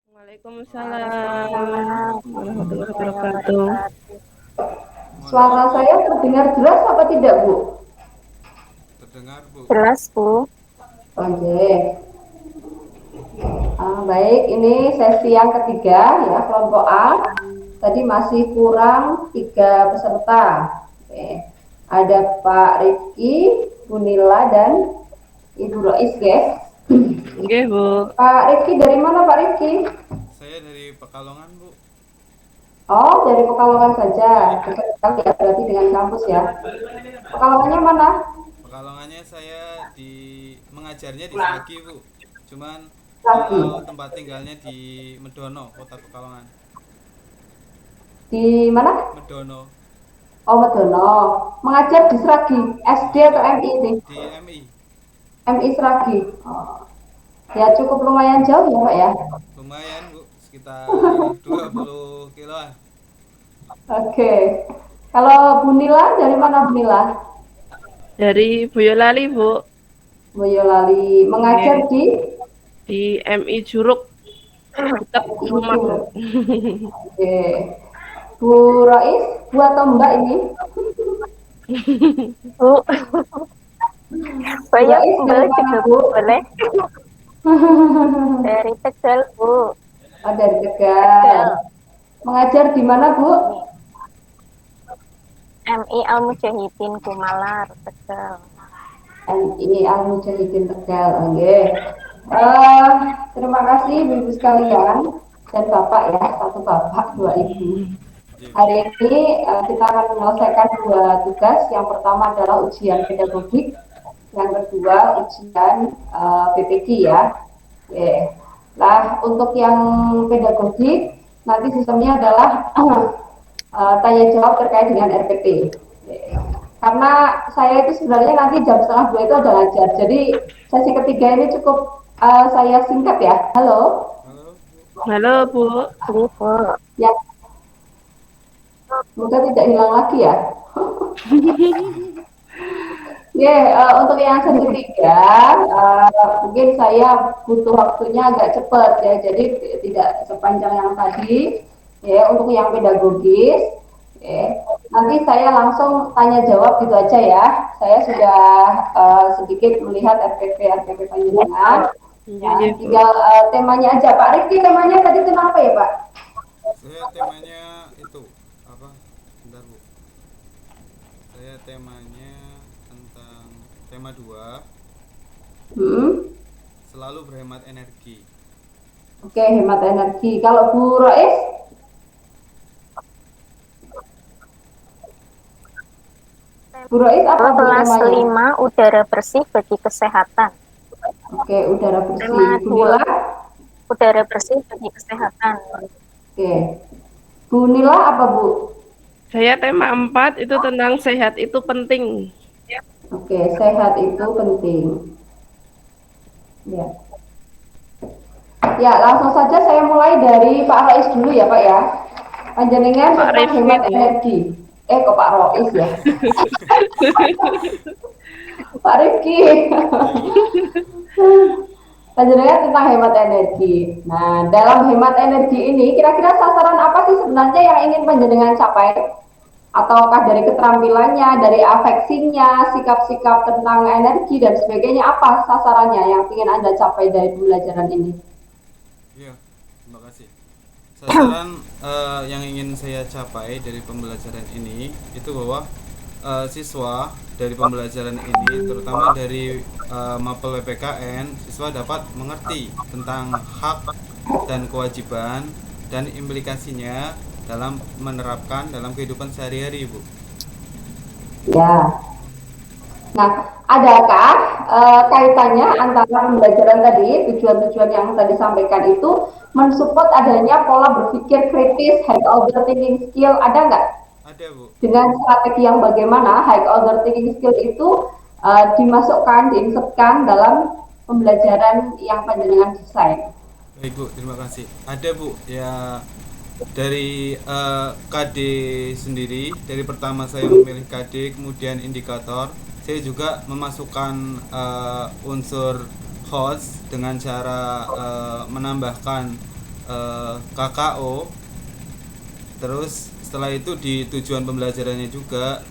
Waalaikumsalam Waalaikumsalam warahmatullahi warahmatullahi wabarakatuh. wabarakatuh. Suara saya terdengar jelas apa tidak, Bu? Terdengar, Bu. Jelas, Bu. Oke. Baik, ini sesi yang ketiga ya, kelompok A. Tadi masih kurang 3 peserta. Oke. Ada Pak Rifki, Bu Nila, dan Ibu Rois, guys. Nggih, Bu. Pak Rifki dari mana, Pak Rifki? Saya dari Pekalongan, Bu. Oh, dari Pekalongan saja. Dekat sekali ya, berarti dengan kampus ya. Pekalongannya mana? Pekalongannya saya mengajarnya di Sragi, Bu. Cuman Lagi. kalau tempat tinggalnya di Medono, Kota Pekalongan. Di mana? Medono. Oh, Medono. Mengajar di Sragi, SD atau MI ini? Di MI. MI Sragi. Oh. Ya cukup lumayan jauh ya, Pak ya. Lumayan, Bu. Sekitar 20 kiloan. Oke. Kalau Bu Nila dari mana, Bu Nila? Dari Boyolali, Bu. Boyolali. Mengajar di MI Juruk. Dekat rumah. Oke. Bu Rois, Bu atau Mbak ini? Bu. Banyak Rois dari Mbak mana, juga, Bu? boleh. Dari Tegal, Bu. Oh, dari Tegal. Mengajar di mana, Bu? MI Al Mujahidin Kumalar, Tegal. MI Al Mujahidin Tegal. Oke. Terima kasih Ibu sekalian dan Bapak ya, satu Bapak, 2 Ibu. Hari ini kita akan menyelesaikan 2 tugas. Yang pertama adalah ujian pedagogik, yang kedua ujian PPG ya. Oke. Nah, untuk yang pedagogik nanti sistemnya adalah tanya jawab terkait dengan RPP. Karena saya itu sebenarnya nanti jam 1:30 itu ada ngajar. Jadi sesi ketiga ini cukup saya singkat ya. Halo. Halo, Bu. Bu. Ya. Semoga tidak hilang lagi ya. Untuk yang sesi ketiga, mungkin saya butuh waktunya agak cepat ya, jadi tidak sepanjang yang tadi. Ya, untuk yang pedagogis, nanti saya langsung tanya jawab gitu aja ya. Saya sudah sedikit melihat RPP panjenengan. Tinggal temanya aja, Pak Rifki. Temanya tadi tentang apa ya, Pak? Saya temanya itu apa? Bentar, Bu. Saya temanya tentang tema 2. Selalu berhemat energi. Oke, hemat energi. Kalau Bu Rois? Bu Rois apa Bu Kelas temanya? 5 udara bersih bagi kesehatan. Oke, udara bersih. Tema Bu Nila? Udara bersih bagi kesehatan. Oke. Bu Nila apa, Bu? Saya tema 4 itu tentang sehat itu penting. Oke, sehat itu penting. Ya. Ya, langsung saja saya mulai dari Pak Rois dulu ya, Pak ya. Panjenengan Pak tentang Rifki, hemat Bu. energi. Kok Pak Rois ya? Pak Rifki. Panjenengan tentang hemat energi. Nah, dalam hemat energi ini, kira-kira sasaran apa sih sebenarnya yang ingin panjenengan capai? Ataukah dari keterampilannya, dari afeksinya, sikap-sikap tentang energi dan sebagainya, apa sasarannya yang ingin Anda capai dari pembelajaran ini? Iya, terima kasih. Sasaran yang ingin saya capai dari pembelajaran ini itu bahwa siswa dari pembelajaran ini, terutama dari mapel PPKN, siswa dapat mengerti tentang hak dan kewajiban dan implikasinya dalam menerapkan dalam kehidupan sehari-hari, Bu. Ya. Nah, adakah kaitannya antara pembelajaran tadi, tujuan-tujuan yang tadi sampaikan itu mensupport adanya pola berpikir kritis, high order thinking skill, ada nggak? Ada, Bu. Dengan strategi yang bagaimana high order thinking skill itu dimasukkan, diinsertkan dalam pembelajaran yang panjenengan desain? Baik, Bu, terima kasih. Ada, Bu, ya dari KD sendiri. Dari pertama saya memilih KD, kemudian indikator, saya juga memasukkan unsur host dengan cara menambahkan KKO. Terus setelah itu di tujuan pembelajarannya juga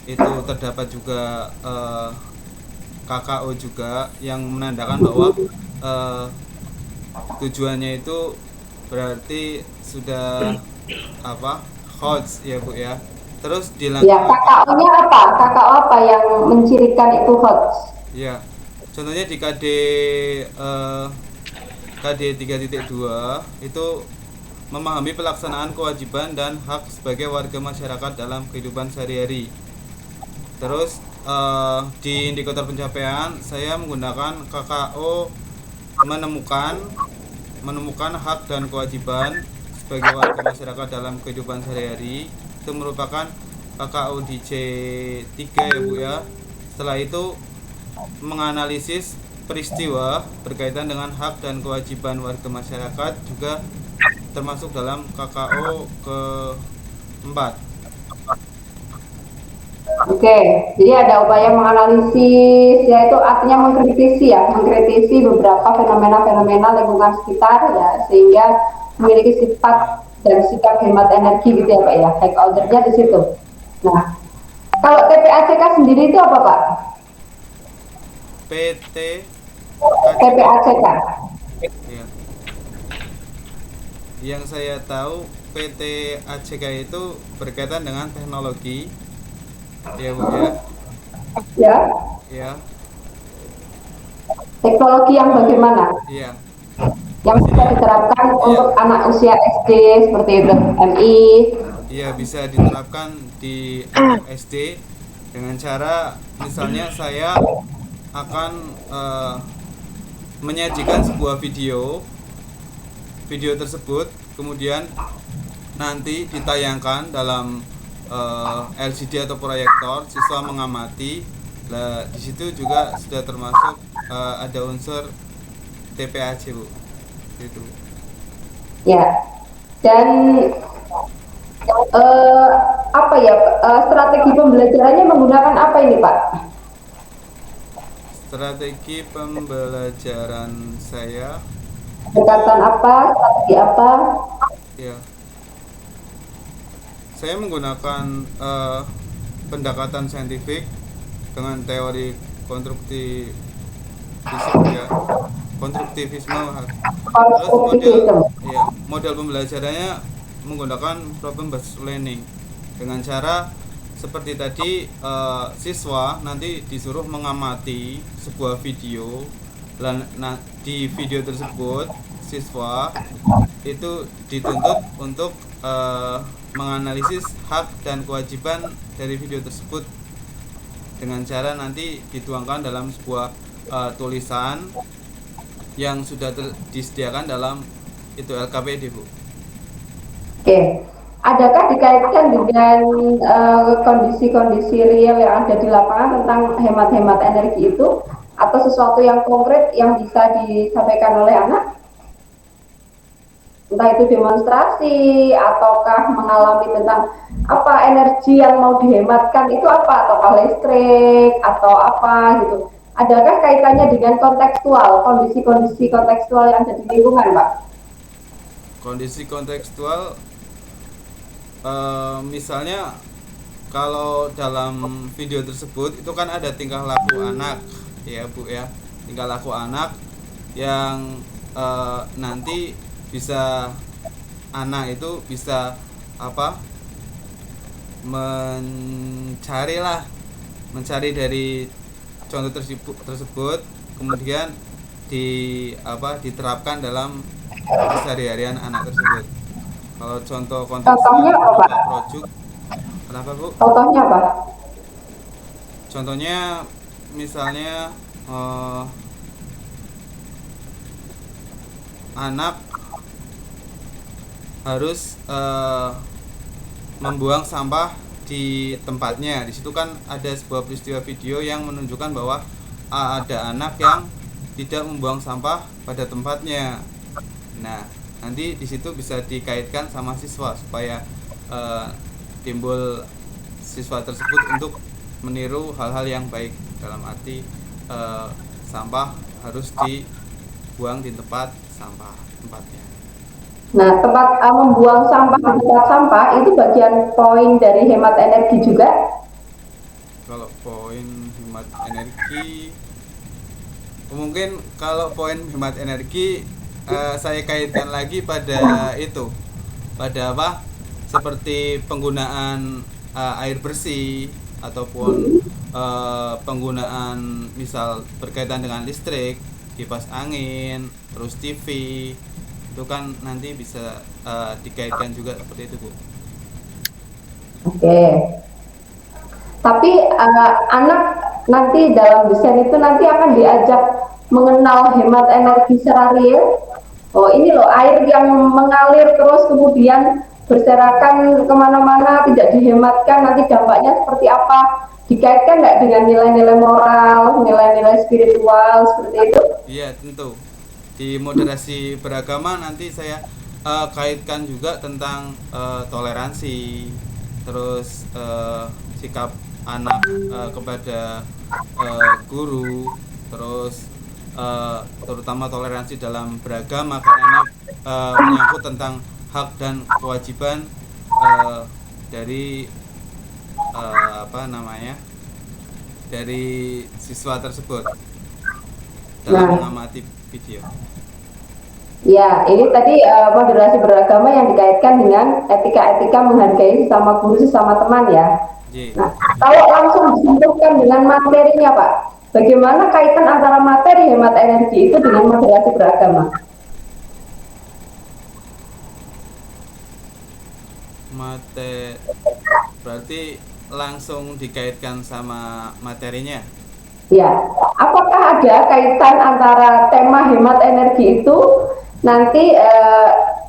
itu terdapat juga KKO juga yang menandakan bahwa tujuannya itu berarti sudah apa HOTS ya Bu ya. Terus Ya, dilanjut KKO-nya apa? KKO apa yang mencirikan itu HOTS? ya. Contohnya di KD 3.2 itu memahami pelaksanaan kewajiban dan hak sebagai warga masyarakat dalam kehidupan sehari-hari. Terus di indikator pencapaian saya menggunakan KKO menemukan hak dan kewajiban sebagai warga masyarakat dalam kehidupan sehari-hari. Itu merupakan KKO di C3 ya Bu ya. Setelah itu menganalisis peristiwa berkaitan dengan hak dan kewajiban warga masyarakat juga termasuk dalam KKO keempat. Oke, jadi ada upaya menganalisis, yaitu artinya mengkritisi beberapa fenomena-fenomena lingkungan sekitar ya, sehingga memiliki sifat dan sikap hemat energi gitu ya Pak ya, stakeholder-nya di situ. Nah, kalau TPACK sendiri itu apa Pak? PT TPACK. ya. Yang saya tahu PT ACK itu berkaitan dengan teknologi ya Bu ya. Ya, Ya, teknologi yang bagaimana? iya. Yang bisa diterapkan untuk anak usia SD seperti itu, MI. Iya, bisa diterapkan di anak SD dengan cara misalnya saya akan menyajikan sebuah video tersebut kemudian nanti ditayangkan dalam LCD atau proyektor, siswa mengamati. Nah, di situ juga sudah termasuk ada unsur TPAC Bu. Itu. Ya, dan apa ya, strategi pembelajarannya menggunakan apa ini Pak? Strategi pembelajaran saya Pendekatan apa, strategi apa? ya. Saya menggunakan pendekatan saintifik dengan teori konstruktivisme. Terus model pembelajarannya menggunakan problem based learning dengan cara seperti tadi, siswa nanti disuruh mengamati sebuah video dan di video tersebut siswa itu dituntut untuk menganalisis hak dan kewajiban dari video tersebut dengan cara nanti dituangkan dalam sebuah tulisan yang sudah disediakan dalam itu LKPD Bu. Oke, adakah dikaitkan dengan kondisi-kondisi real yang ada di lapangan tentang hemat-hemat energi itu, atau sesuatu yang konkret yang bisa disampaikan oleh anak? Entah itu demonstrasi ataukah mengalami tentang apa energi yang mau dihematkan itu apa, ataukah listrik atau apa gitu. Adakah kaitannya dengan kontekstual, kondisi-kondisi kontekstual yang ada di lingkungan Pak? Kondisi kontekstual misalnya kalau dalam video tersebut itu kan ada tingkah laku anak ya Bu ya, tingkah laku anak yang nanti bisa anak itu bisa apa mencari dari contoh tersebut kemudian diterapkan dalam keseharian anak tersebut. Kalau contoh Contohnya apa? project kenapa Bu? Contohnya apa? Contohnya misalnya anak harus membuang sampah di tempatnya. Di situ kan ada sebuah peristiwa video yang menunjukkan bahwa ada anak yang tidak membuang sampah pada tempatnya. Nah, nanti di situ bisa dikaitkan sama siswa supaya timbul siswa tersebut untuk meniru hal-hal yang baik, dalam arti sampah harus dibuang di tempat sampah tempatnya. Nah, tempat membuang sampah di tempat sampah itu bagian poin dari hemat energi juga. Kalau poin hemat energi, mungkin kalau poin hemat energi saya kaitkan lagi pada itu, pada apa? Seperti penggunaan air bersih ataupun penggunaan misal berkaitan dengan listrik, kipas angin, terus TV, itu kan nanti bisa dikaitkan juga seperti itu, Bu. Oke. Tapi anak nanti dalam desain itu nanti akan diajak mengenal hemat energi secara real. Oh ini loh air yang mengalir terus kemudian berserakan kemana-mana tidak dihematkan nanti dampaknya seperti apa, dikaitkan nggak dengan nilai-nilai moral, nilai-nilai spiritual seperti itu? Iya, tentu. Di moderasi beragama nanti saya kaitkan juga tentang toleransi, terus sikap anak kepada guru, terus terutama toleransi dalam beragama karena ini menyangkut tentang hak dan kewajiban dari apa namanya, dari siswa tersebut dalam Nah, mengamati video. ya ini tadi moderasi beragama yang dikaitkan dengan etika-etika menghargai sesama guru sesama teman ya. J. Nah, kalau langsung disentuhkan dengan materinya, Pak, bagaimana kaitan antara materi hemat energi itu dengan moderasi beragama? Mate berarti langsung dikaitkan sama materinya. Ya, apakah ada kaitan antara tema hemat energi itu nanti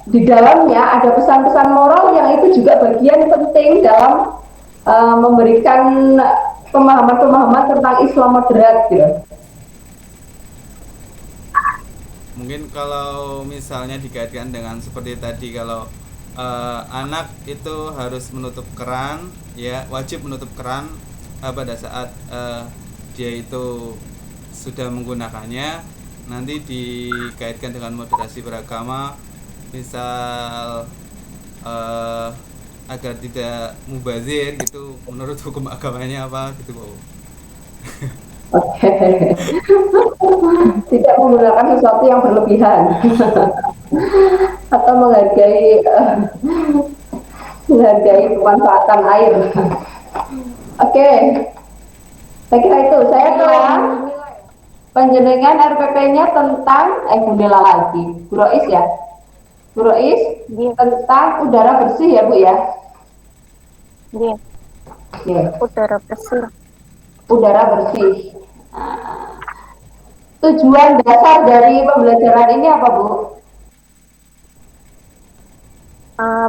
di dalamnya ada pesan-pesan moral yang itu juga bagian penting dalam memberikan pemahaman-pemahaman tentang Islam moderat gitu. Mungkin kalau misalnya dikaitkan dengan seperti tadi, kalau anak itu harus menutup keran, ya wajib menutup keran pada saat dia itu sudah menggunakannya. Nanti dikaitkan dengan moderasi beragama, misal agar tidak mubazir gitu, menurut hukum agamanya apa gitu, Bu. Oke, tidak menggunakan sesuatu yang berlebihan atau menghargai pemanfaatan air. Oke, saya kira itu. Saya ke penjenengan RPP-nya tentang Bundela lagi, Bu Rois ya. Bu Rois Iya, tentang udara bersih ya Bu ya. iya. Oke, Udara bersih. udara bersih. Nah, tujuan dasar dari pembelajaran ini apa Bu?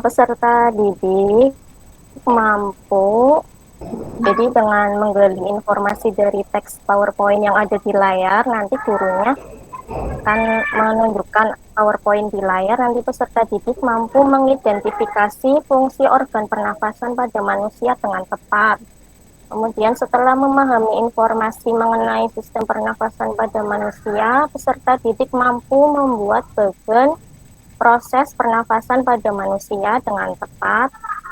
Peserta didik mampu jadi dengan menggali informasi dari teks PowerPoint yang ada di layar, nanti gurunya akan menunjukkan PowerPoint di layar, nanti peserta didik mampu mengidentifikasi fungsi organ pernafasan pada manusia dengan tepat. Kemudian setelah memahami informasi mengenai sistem pernafasan pada manusia, peserta didik mampu membuat bagan proses pernafasan pada manusia dengan tepat.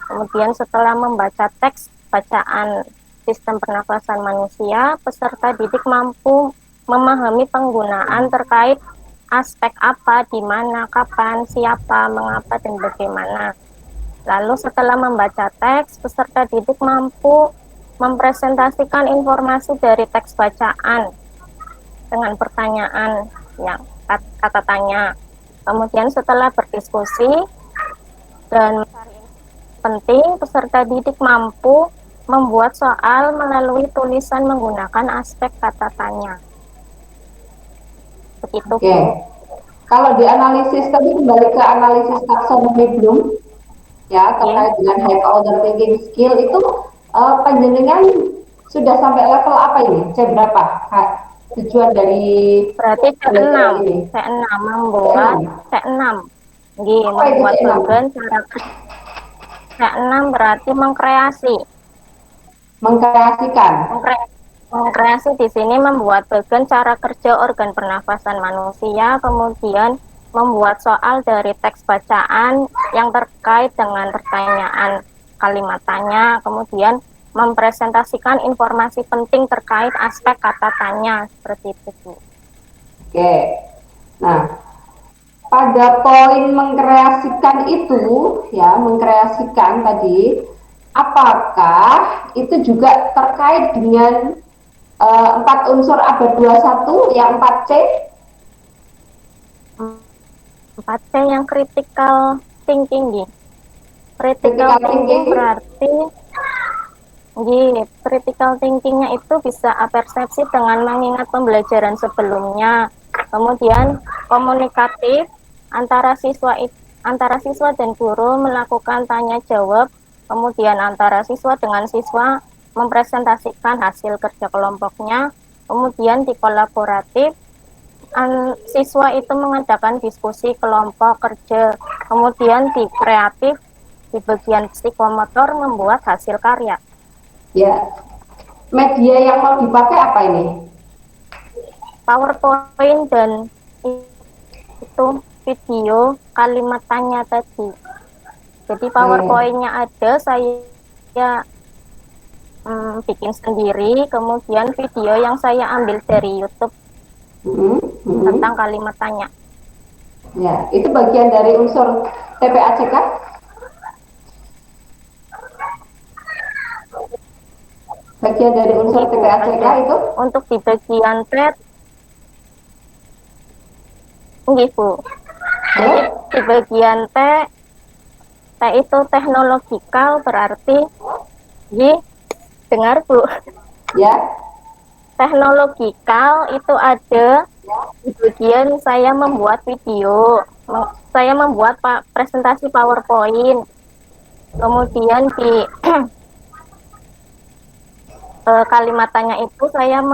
Kemudian setelah membaca teks bacaan sistem pernafasan manusia, peserta didik mampu memahami penggunaan terkait aspek apa, di mana, kapan, siapa, mengapa, dan bagaimana. Lalu setelah membaca teks, peserta didik mampu mempresentasikan informasi dari teks bacaan dengan pertanyaan yang kata tanya. Kemudian setelah berdiskusi dan penting, peserta didik mampu membuat soal melalui tulisan menggunakan aspek kata tanya. Begitu. Oke. Kalau di analisis tadi kembali ke analisis taksonomi Bloom ya terkait dengan high order thinking skill itu panjenengan sudah sampai level apa ini? C berapa? Tujuan dari Berarti C6, C6 membuat C6. Nggih, membuat bagan cara C6 berarti mengkreasi. Mengkreasikan. Mengkreasi di sini membuat bagan cara kerja organ pernafasan manusia, kemudian membuat soal dari teks bacaan yang terkait dengan pertanyaan kalimat tanya, kemudian mempresentasikan informasi penting terkait aspek kata tanya, seperti itu, Bu. Oke. Nah, pada poin mengkreasikan itu, ya, mengkreasikan tadi, apakah itu juga terkait dengan 4 unsur abad 21 yang 4C? 4C yang critical thinking, gitu. Critical Critical thinking thinking. berarti critical thinkingnya itu bisa apersepsi dengan mengingat pembelajaran sebelumnya. Kemudian komunikatif antara siswa dan guru melakukan tanya jawab. Kemudian antara siswa dengan siswa mempresentasikan hasil kerja kelompoknya. Kemudian di kolaboratif siswa itu mengadakan diskusi kelompok kerja. Kemudian di kreatif di bagian psikomotor membuat hasil karya. Ya, media yang mau dipakai apa ini? PowerPoint dan itu video kalimat tanya tadi. Jadi PowerPoint-nya ada, saya bikin sendiri, kemudian video yang saya ambil dari YouTube tentang kalimat tanya. Ya, itu bagian dari unsur TPACK? Bagian dari unsur TPACK itu? Untuk di bagian TED, Bu. Jadi di bagian T itu teknologikal berarti dengar, Bu. Ya. Teknologikal itu ada di bagian saya membuat video. Saya membuat presentasi PowerPoint. Kemudian di kalimat tanya itu saya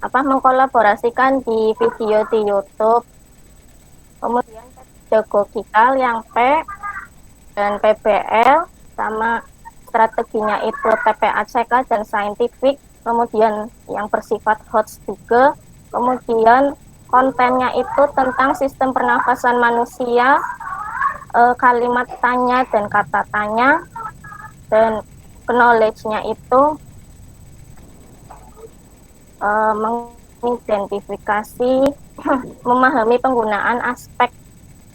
mengkolaborasikan di video di YouTube. Kemudian pedagogikal yang P dan PBL, sama strateginya itu TPACK dan scientific. Kemudian yang bersifat HOTS juga. Kemudian kontennya itu tentang sistem pernafasan manusia, kalimat tanya dan kata tanya, dan knowledge-nya itu mengidentifikasi, memahami penggunaan aspek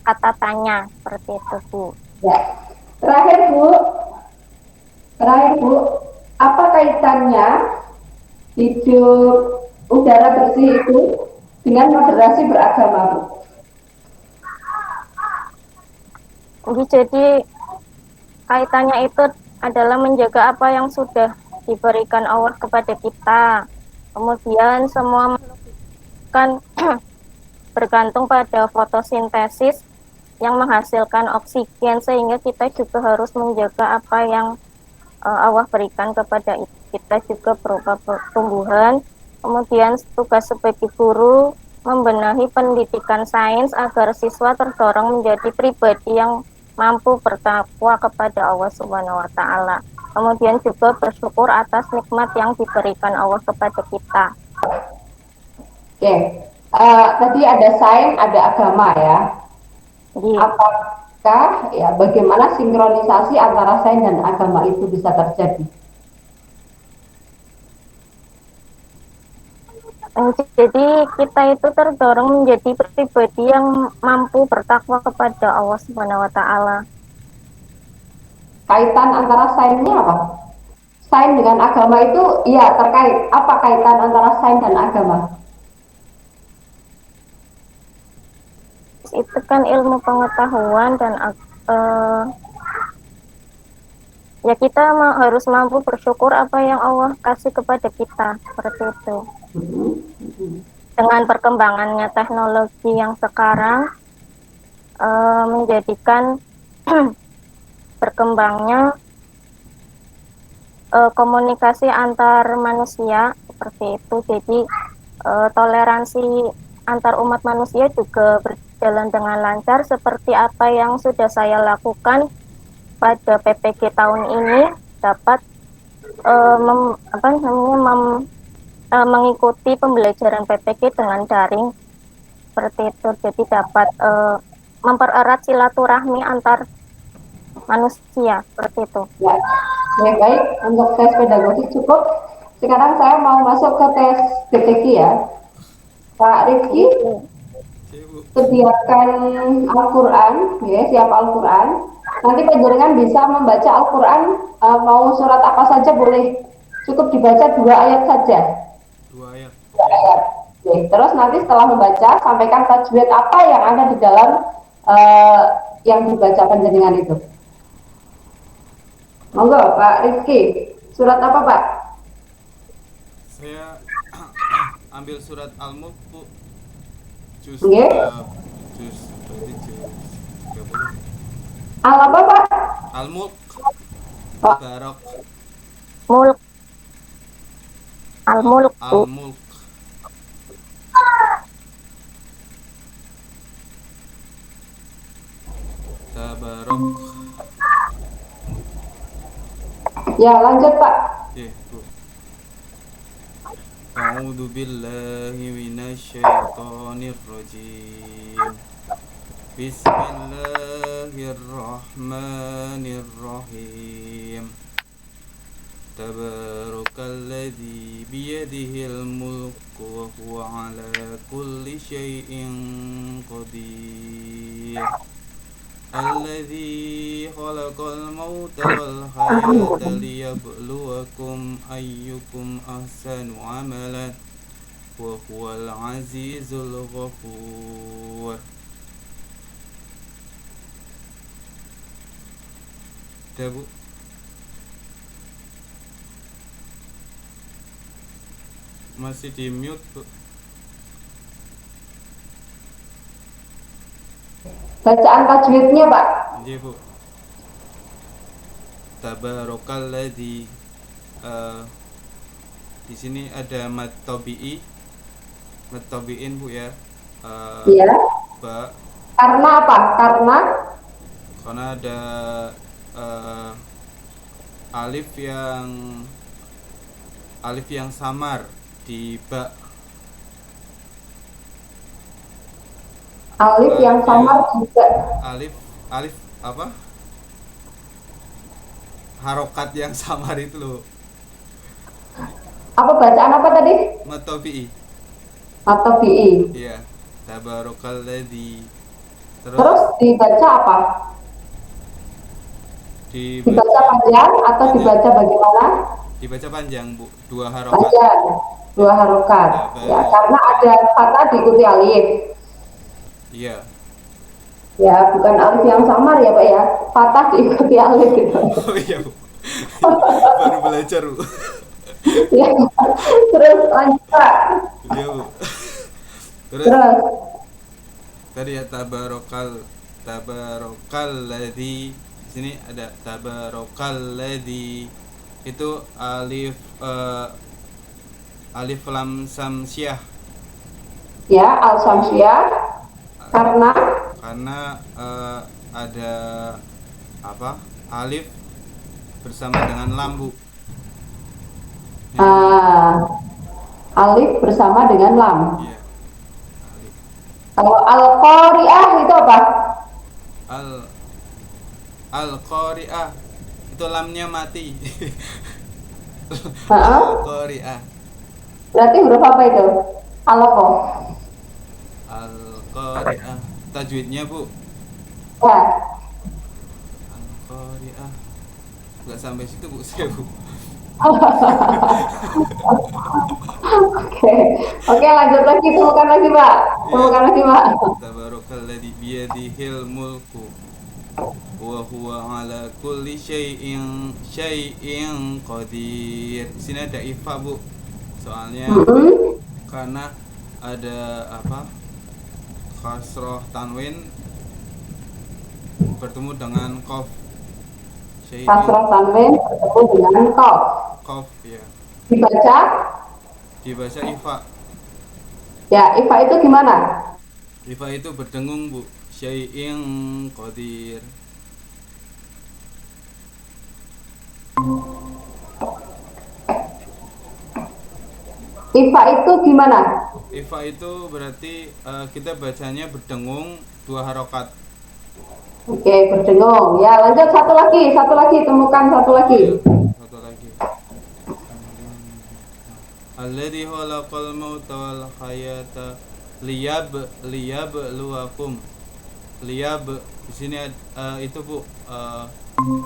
kata tanya, seperti itu, Bu. Ya. Terakhir, Bu, apa kaitannya hidup udara bersih itu dengan moderasi beragama, Bu? Jadi kaitannya itu adalah menjaga apa yang sudah diberikan Allah kepada kita. Kemudian semua kan bergantung pada fotosintesis yang menghasilkan oksigen, sehingga kita juga harus menjaga apa yang Allah berikan kepada kita juga berupa pertumbuhan. Kemudian tugas sebagai guru membenahi pendidikan sains agar siswa terdorong menjadi pribadi yang mampu bertakwa kepada Allah Subhanahu wa Ta'ala. Kemudian juga bersyukur atas nikmat yang diberikan Allah kepada kita. Oke. Tadi ada sains, ada agama, ya. Apakah, ya, bagaimana sinkronisasi antara sains dan agama itu bisa terjadi? Jadi kita itu terdorong menjadi pribadi yang mampu bertakwa kepada Allah Subhanahu wa Ta'ala. Kaitan antara sainsnya apa? Sains dengan agama itu, ya, terkait. Apa kaitan antara sains dan agama? Itu kan ilmu pengetahuan dan ya kita harus mampu bersyukur apa yang Allah kasih kepada kita, seperti itu. Dengan perkembangannya teknologi yang sekarang menjadikan berkembangnya komunikasi antar manusia, seperti itu. Jadi toleransi antar umat manusia juga berjalan dengan lancar, seperti apa yang sudah saya lakukan pada PPG tahun ini, dapat mengikuti pembelajaran PPG dengan daring seperti itu. Jadi dapat mempererat silaturahmi antar manusia seperti itu. Ya, baik. Untuk tes pedagogik cukup. Sekarang saya mau masuk ke tes PPG ya. Pak Rifki, Oke, Bu. sediakan Al-Quran, ya, siap Al-Quran. Nanti panjenengan bisa membaca Al-Quran, mau surat apa saja boleh. Cukup dibaca 2 ayat saja. 2 ayat. 2 ayat. Oke, terus nanti setelah membaca, sampaikan tajwid apa yang ada di dalam yang dibaca panjenengan itu. Monggo, Pak Rifki. Surat apa, Pak? Saya ambil surat Al-Mulk, Bu. Juz Nggih. juz berarti juz 30. Al apa, Pak? Al-Mulk. Pak. Barok. Mulk. Al-Mulk, Bu. Al-Mulk. Tabarok. Ya, lanjut, Pak. Oke, Bu. A'udzu billahi minasyaitonir rajim. Bismillahirrahmanirrahim. Tabarakalladzi biyadihil mulku wa huwa ala kulli syai'in qadir. Alladzi khalaqal mauta wal hayata liyabluwakum ayyukum ahsanu amalan wa huwal azizul ghafur. Udah, Bu. Masih di mute, Bu. Bacaan tajwidnya, Pak. Iya, Bu. Tabarakalladzi di sini ada mad tabi'i, mad tabi'in, Bu ya. Iya. Ba, Karena apa? Karena karena ada alif yang samar di ba. alif yang samar juga. Alif apa? Harokat yang samar itu loh. Apa bacaan apa tadi? Mad tabi'i. Atau BI. Iya. Tabarakalladzi. Terus dibaca apa? Dibaca panjang atau dibaca bagaimana? Dibaca panjang, Bu. 2 harokat. Panjang. 2 harokat. Ya, karena ada fathah diikuti alif. Iya. Ya, bukan alif yang samar ya, Pak ya. Fathah diikuti alif gitu. Oh iya, Bu. Baru belajar, Bu. Ya. Terus lanjut, Pak. Iya, Bu. Terus tadi ya tabarakalladzi. Di sini ada tabarakalladzi. Itu alif lam samsiah. Ya, al-samsiah. Karena ada apa? Alif bersama dengan lam, Bu. alif bersama dengan lam. Iya. Alif. Kalau al-qari'ah itu apa? Al-qari'ah itu lamnya mati. Heeh. Al-qari'ah. Berarti huruf apa itu? Al-qa. Al-qari'ah. Tajwidnya, Bu. Ya. Al-qari'ah. Enggak sampai situ, Bu. Saya, Bu. Oke, lanjut lagi, temukan lagi, Pak. Temukan lagi, Pak. Tabarakalladzi biyadihil mulku wa huwa ala kulli syai'in qadir. Di sini ada ifa, Bu. Soalnya karena ada apa? Kasroh tanwin bertemu dengan qaf. Kasroh tanwin bertemu dengan qaf. Qaf ya. Dibaca ifa. Ya, ifa itu gimana? Ifa itu berdengung, Bu. Syai'in qadir. Ifa itu gimana? Ifa itu berarti kita bacanya berdengung 2 harokat. Oke, berdengung. Ya, lanjut satu lagi, temukan satu lagi. Iya, satu lagi. Alladzi khalaqal mauta wal hayata liyabluwakum. Liyab di sini itu Bu,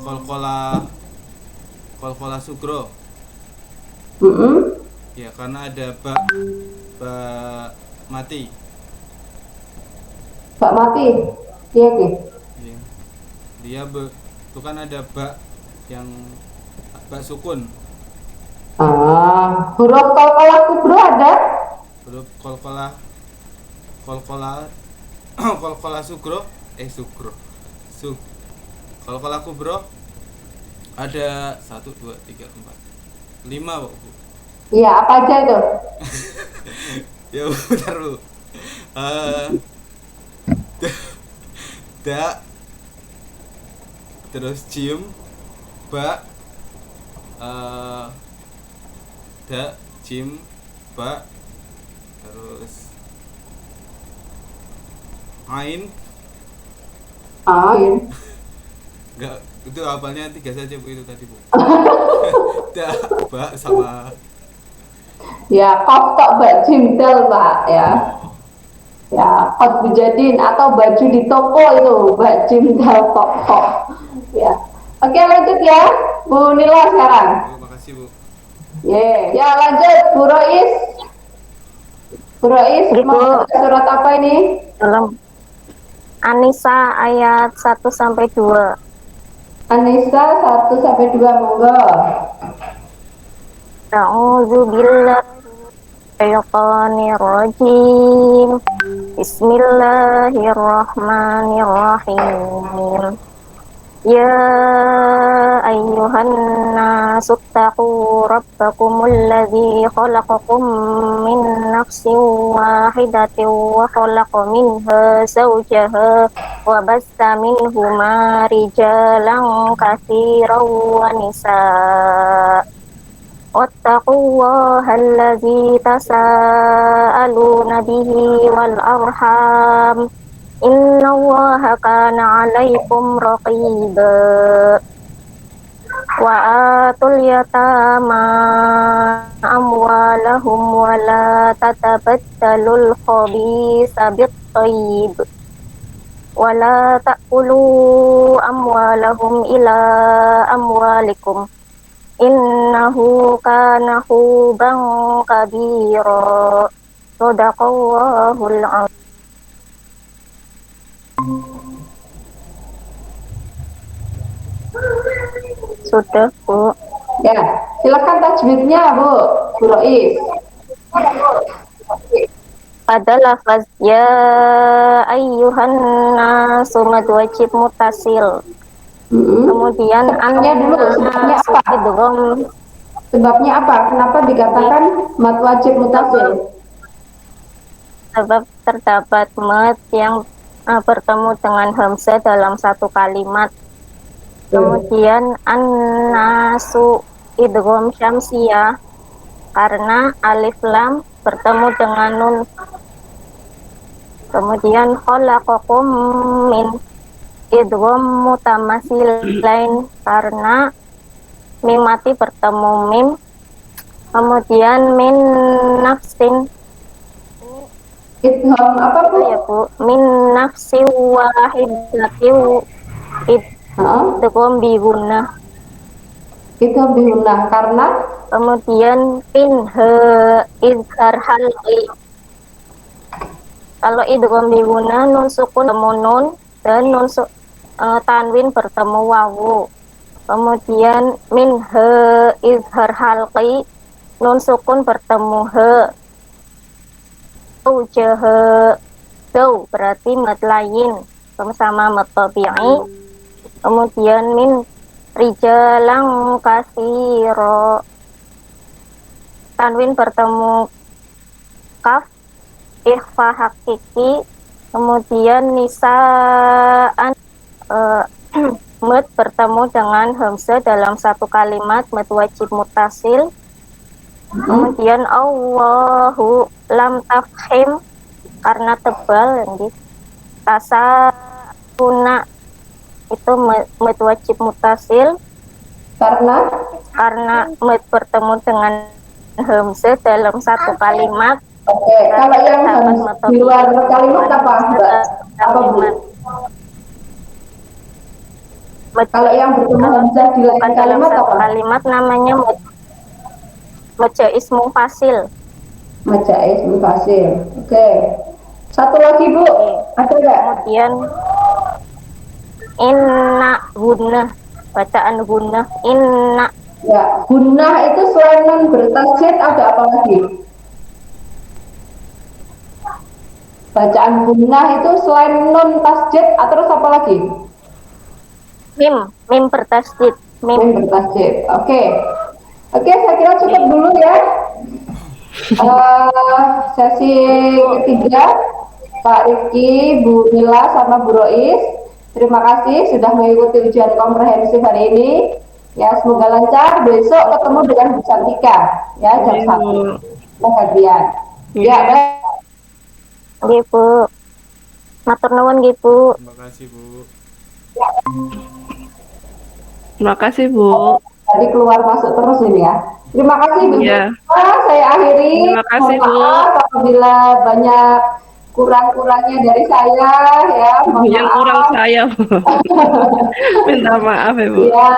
qalqalah qalqalah sugro. Mm-mm. Ya, karena ada ba mati. Mbak mati. Iya, oke. Iya. Liyab itu kan ada ba yang ba sukun. Huruf qalqalah kubro ada? Huruf qalqalah qalqalah sugro sugro sug qalqalah kubro ada 1 2 3 4 5 Bu. Iya, apa aja itu? Ya bentar Bu. Da, terus cium, ba, da, cium, ba, terus ain. Ain. Enggak, itu hafalnya 3 saja Bu, itu tadi Bu. Da, ba, sama Ya, kok Mbak Jimdal, Pak, ya. Ya, kot bujadin atau baju di toko itu Mbak Jimdal toko. Ya. Oke, lanjut ya. Bu Nila sekarang. Bu, makasih Bu. Ya, lanjut Bu Rois. Bu Rois, Gitu. mau baca surat apa ini? Dalam An-Nisa ayat 1 sampai 2. Anissa 1 sampai 2, monggo. A'udzu billahi minasyaitonir rajim. Bismillahirrahmanirrahim. Ya ayyuhan nasu taqu rabbakumul ladzi khalaqakum min nafsin wahidatin wa khalaqa minha zawjaha wa bassa minhuma rijalan katsiran wa nisaa. Wattaqullaha alladzi tasaaluna bihi wal arham. Innallaha kana 'alaikum raqiba. Wa atul yatama amwalahum wa la tatabaddalul khabitha bit-thayyib. Wa la ta'kulu amwalahum ila amwalikum. Innahu kana huban kabira. Shadaqallahul 'azim. Sudah, Bu. Ya, silakan tajwidnya, Bu Rois. Pada lafaz ya ayyuhan nasu mad wajib mutasil. Kemudian Sebabnya dulu, sebabnya apa? idgham. Sebabnya apa? Kenapa dikatakan mad wajib mutasil? Sebab terdapat mad yang bertemu dengan hamzah dalam satu kalimat. Kemudian an-nasu idgham syamsiyah karena alif lam bertemu dengan nun. Kemudian khalaqakum min idgham mutamatsilain karena mim mati bertemu mim. Kemudian min nafsin, Idgham apa, Bu? ya Bu, min nafsi wahidatin idgham bihunna. Idgham bihunah karena Kemudian pinhe izhar halqi. Kalau idgham bihunna nun sukun bertemu nun dan nun tanwin bertemu wawu. Kemudian minhe izhar halqi, nun sukun bertemu he. Jahe dau berarti mad lain sama mad tabi'i. Kemudian min rijalang kasiro, tanwin bertemu kaf ikhfa hakiki. Kemudian nisaan mad bertemu dengan hamzah dalam satu kalimat mad wajib mutasil. Kemudian Allahu lam tafhim karena tebal nggih. Kasa kuna itu mad wajib mutasil karena mad bertemu dengan hamzah dalam satu kalimat. Oke, kalau yang harus di luar kalimat apa, Mbak? Apa, Bu? Kalau yang bertemu hamzah di lain kalimat apa? Kalimat namanya majais mufasil. Majais mufasil. Oke. Satu lagi, Bu. Ada nggak? Kemudian inna gunnah, bacaan gunnah inna. Ya, gunnah itu selain nun bertasjid ada apa lagi? Bacaan gunnah itu selain nun tasjid, terus apa lagi? Mim bertasjid. Mim bertasjid. Oke, saya kira cukup dulu ya. Sesi ketiga, Pak Rifki, Bu Mila, sama Bu Rois. Terima kasih sudah mengikuti ujian komprehensif hari ini. Ya, semoga lancar. Besok ketemu dengan Bu Cantika. Ya, jam 1. Bahagian. Ya, Nggih, Bu. Matur nuwun nggih, Bu. Terima kasih, Bu. Terima kasih, Bu. Tadi keluar masuk terus ini ya. Terima kasih, Bu. Iya. Saya akhiri. Terima kasih, Bu. Maaf apabila banyak kurang-kurangnya dari saya ya. Yang kurang saya, Bu. Minta maaf ya, Bu. Ya,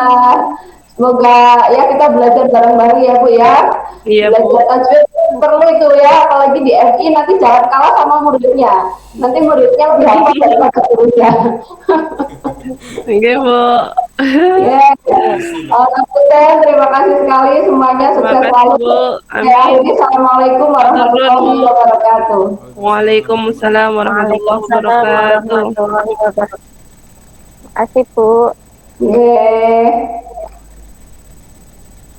semoga ya kita belajar bareng-bareng ya, Bu ya. Iya, Bu. Belajar tajwid perlu itu ya, apalagi di FI nanti jangan kalah sama muridnya. Nanti muridnya lebih hafal daripada gurunya. Oke, Bu. Ya, terima kasih sekali semuanya, sukses Terima kasih, selalu. Bu. Ya, akhirnya assalamualaikum warahmatullahi wabarakatuh. Waalaikumsalam warahmatullahi wabarakatuh. Warahmatullahi wabarakatuh. Terima kasih, Bu. Yeah.